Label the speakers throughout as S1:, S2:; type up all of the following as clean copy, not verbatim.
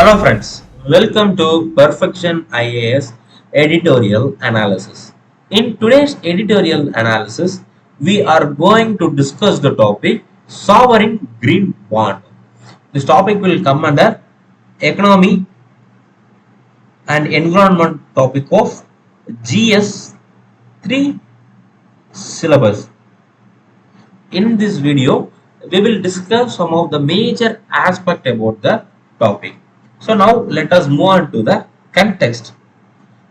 S1: Hello friends, welcome to Perfection IAS Editorial Analysis. In today's editorial analysis, we are going to discuss the topic Sovereign Green Bond. This topic will come under Economy and Environment topic of GS 3 syllabus. In this video, we will discuss some of the major aspects about the topic. So now let us move on to the context.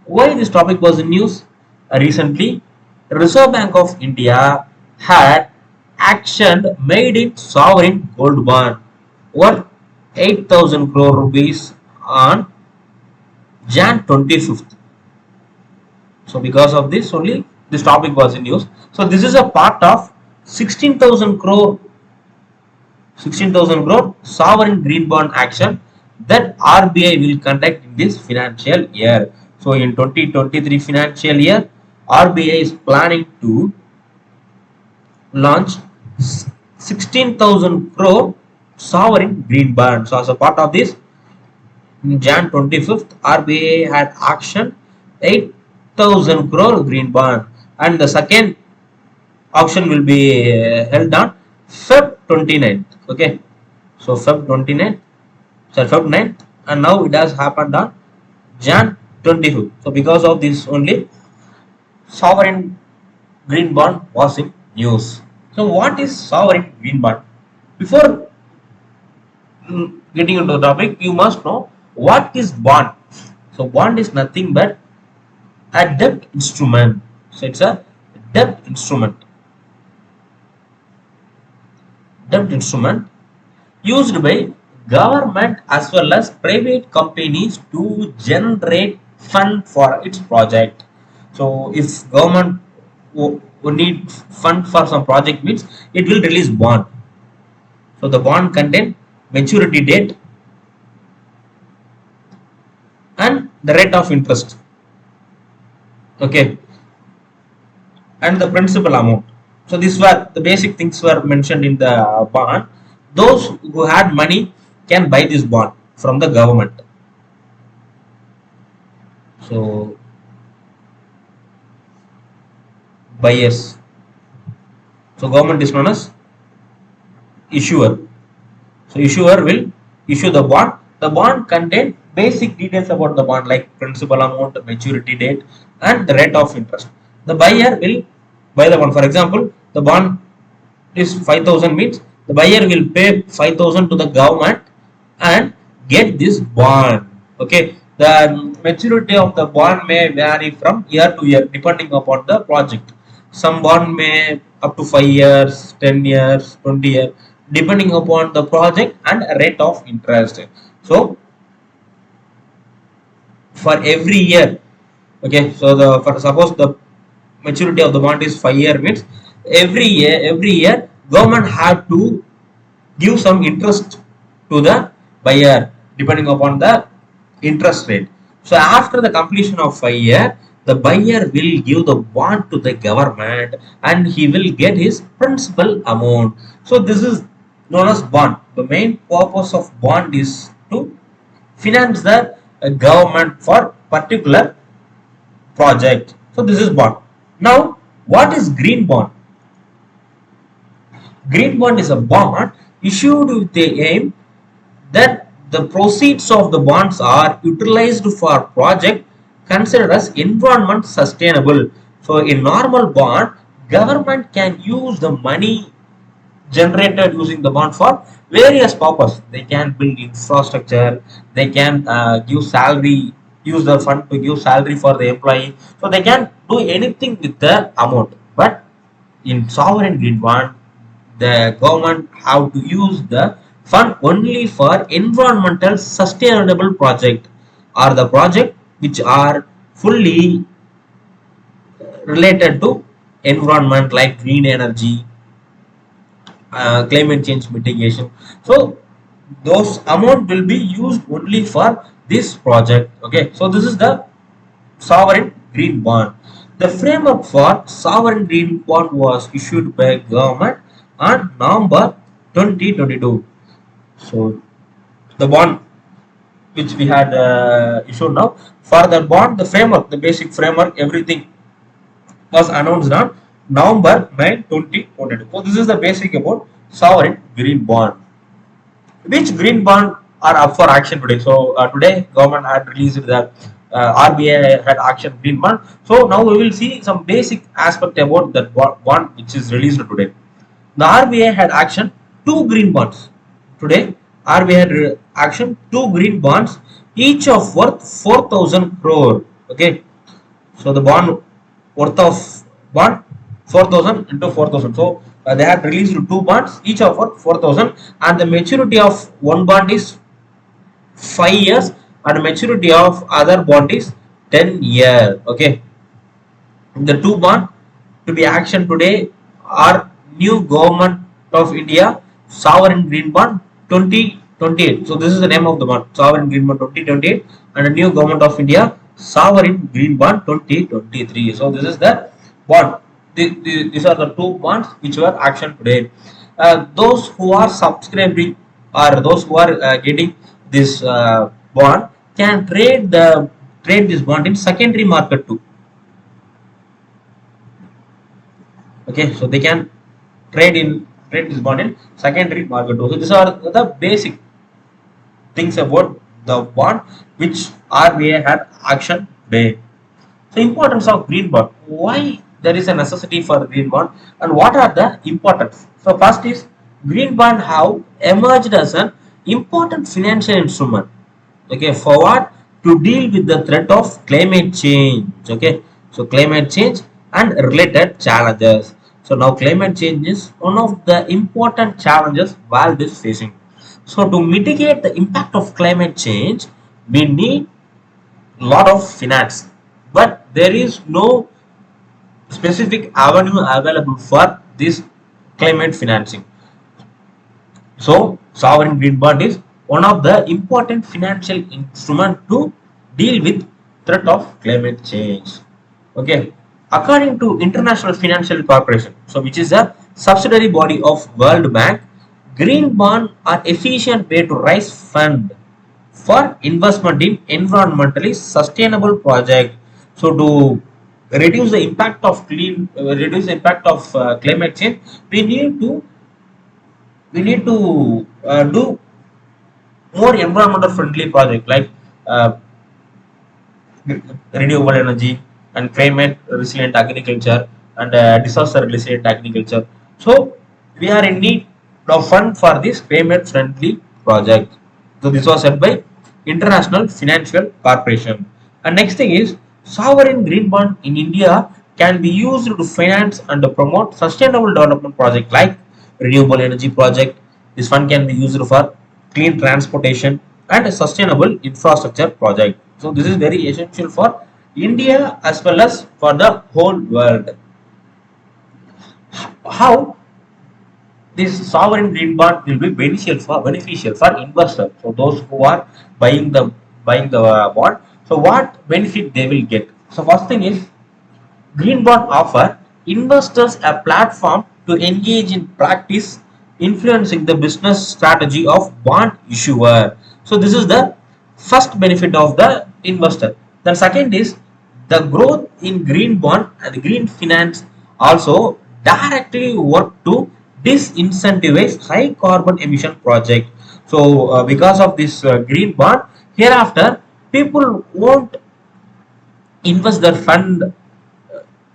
S1: Why this topic was in news? Recently, Reserve Bank of India had action made in sovereign gold bond worth 8,000 crore rupees on Jan 25th. So because of this only this topic was in news. So this is a part of 16,000 crore sovereign green bond action that RBI will conduct in this financial year. So in 2023 financial year, RBI is planning to launch 16,000 crore sovereign green bond. So as a part of this, in Jan 25th, RBI had auctioned 8,000 crore green bond, and the second auction will be held on Feb 29th. Okay, so Feb 29th, Feb 9th, and now it has happened on Jan 25th. So because of this only, sovereign green bond was in news. So what is sovereign green bond? Before getting into the topic, you must know what is bond. So bond is nothing but a debt instrument. So it's a debt instrument. Debt instrument used by government as well as private companies to generate fund for its project. So if government would need fund for some project means it will release bond. So the bond contain maturity date and the rate of interest. Okay, and the principal amount. So these were the basic things were mentioned in the bond. Those who had money can buy this bond from the government. So buyers. So government is known as issuer. So issuer will issue the bond. The bond contain basic details about the bond like principal amount, maturity date, and the rate of interest. The buyer will buy the bond. For example, the bond is 5,000 means the buyer will pay 5,000 to the government and get this bond. Okay, the maturity of the bond may vary from year to year depending upon the project. Some bond may up to 5 years, 10 years, 20 years depending upon the project and rate of interest. So for every year, okay, so the for suppose the maturity of the bond is 5 year means every year government have to give some interest to the buyer depending upon the interest rate. So after the completion of 5 year, the buyer will give the bond to the government and he will get his principal amount. So this is known as bond. The main purpose of bond is to finance the government for particular project. So this is bond. Now what is green bond? Green bond is a bond issued with the aim that the proceeds of the bonds are utilized for project considered as environment sustainable. So in normal bond, government can use the money generated using the bond for various purposes. They can build infrastructure, they can give salary, use the fund to give salary for the employee. So they can do anything with the amount. But in sovereign green bond, the government have to use the fund only for environmental sustainable project or the project which are fully related to environment like green energy, climate change mitigation. So those amount will be used only for this project. Okay, so this is the sovereign green bond. The framework for sovereign green bond was issued by government on November 2022. So the bond which we had issued now. For the bond, the framework, the basic framework, everything was announced on November 9, 2022. So this is the basic about sovereign green bond. Which green bond are up for action today? So today government had released the RBI had action green bond. So now we will see some basic aspect about that bond which is released today. The RBI had action two green bonds. Today, RBI had action two green bonds, each of worth 4,000 crore. Okay, so the bond worth of bond 4,000 into 4,000. So they had released two bonds, each of worth 4,000, and the maturity of one bond is 5 years, and maturity of other bond is 10 year. Okay, the two bond to be action today are new government of India sovereign green bond 2028. So this is the name of the bond, sovereign green bond 2028, and a new government of India sovereign green bond 2023. So this is the bond. These are the two bonds which were action today. Those who are subscribing or those who are getting this bond can trade this bond in secondary market too. Okay, so they can trade this bond in secondary market too. So these are the basic things about the bond which RBI had action today. So importance of green bond. Why there is a necessity for green bond and what are the importance? So first is green bond have emerged as an important financial instrument. Okay, for what? To deal with the threat of climate change. Okay, so climate change and related challenges. So now climate change is one of the important challenges world is facing. So to mitigate the impact of climate change, we need lot of finance, but there is no specific avenue available for this climate financing. So sovereign green bond is one of the important financial instrument to deal with threat of climate change. Okay, according to International Financial Corporation, so which is a subsidiary body of World Bank, green bond are efficient way to raise fund for investment in environmentally sustainable project. So to reduce the impact of climate change, we need to do more environmental friendly project like uh, renewable energy and climate resilient agriculture and disaster resilient agriculture. So we are in need of fund for this climate friendly project. So this was said by International Financial Corporation. And next thing is sovereign green bond in India can be used to finance and promote sustainable development project like renewable energy project. This fund can be used for clean transportation and a sustainable infrastructure project. So this is very essential for India as well as for the whole world. How this sovereign green bond will be beneficial for investors. So those who are buying the bond. So what benefit they will get? So first thing is green bond offer investors a platform to engage in practice influencing the business strategy of bond issuer. So this is the first benefit of the investor. Then second is the growth in green bond and green finance also directly work to disincentivize high carbon emission project. So because of this green bond, hereafter people won't invest their fund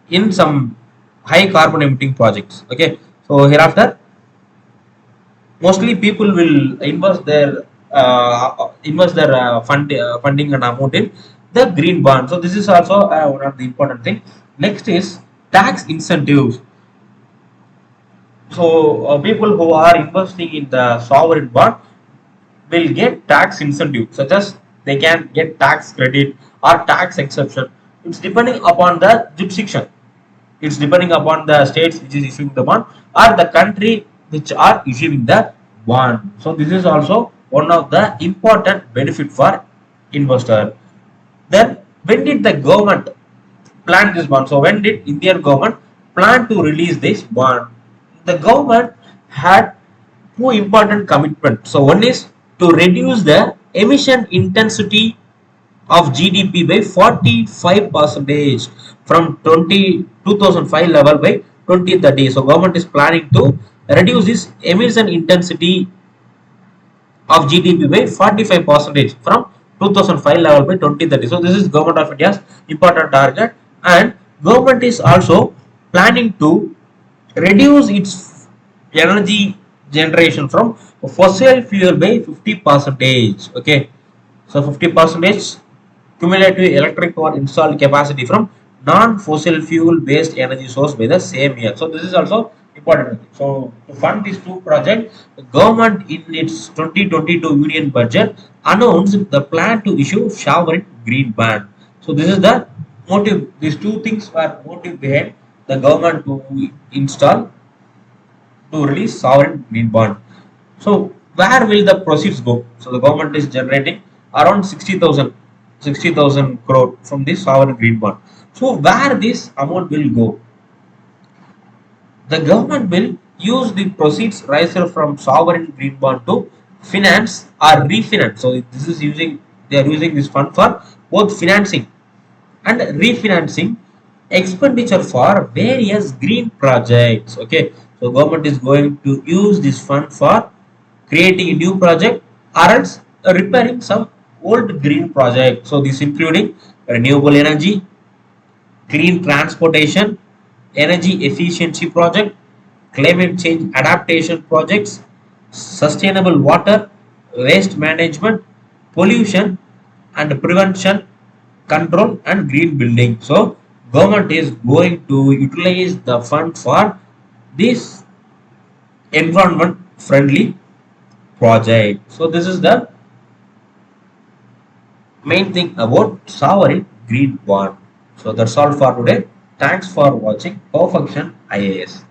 S1: in some high carbon emitting projects. Okay, so hereafter mostly people will funding and amount in the green bond. So this is also one of the important thing. Next is tax incentives. So people who are investing in the sovereign bond will get tax incentive, such as they can get tax credit or tax exception. It's depending upon the jurisdiction. It's depending upon the states which is issuing the bond or the country which are issuing the bond. So this is also one of the important benefit for investor. Then when did the government plan this bond? So when did Indian government plan to release this bond? The government had two important commitments. So one is to reduce the emission intensity of GDP by 45 percentage from 2005 level by 2030. So government is planning to reduce this emission intensity of GDP by 45 percentage from 2005 level by 2030. So this is government of India's important target, and government is also planning to reduce its energy generation from fossil fuel by 50 percentage. Okay, so 50 percentage cumulative electric power installed capacity from non-fossil fuel based energy source by the same year. So this is also important. So to fund these two projects, the government in its 2022 union budget announced the plan to issue sovereign green bond. So this is the motive. These two things were motive behind the government to install to release sovereign green bond. So where will the proceeds go? So the government is generating around 60,000 crore from this sovereign green bond. So where this amount will go? The government will use the proceeds raised from sovereign green bond to finance or refinance. So this is using they are using this fund for both financing and refinancing expenditure for various green projects. Okay, so government is going to use this fund for creating a new project or else repairing some old green project. So this including renewable energy, clean transportation, energy efficiency project, climate change adaptation projects, sustainable water, waste management, pollution and prevention control and green building. So government is going to utilize the fund for this environment friendly project. So this is the main thing about sovereign green bond. So that's all for today. Thanks for watching Perfection IAS.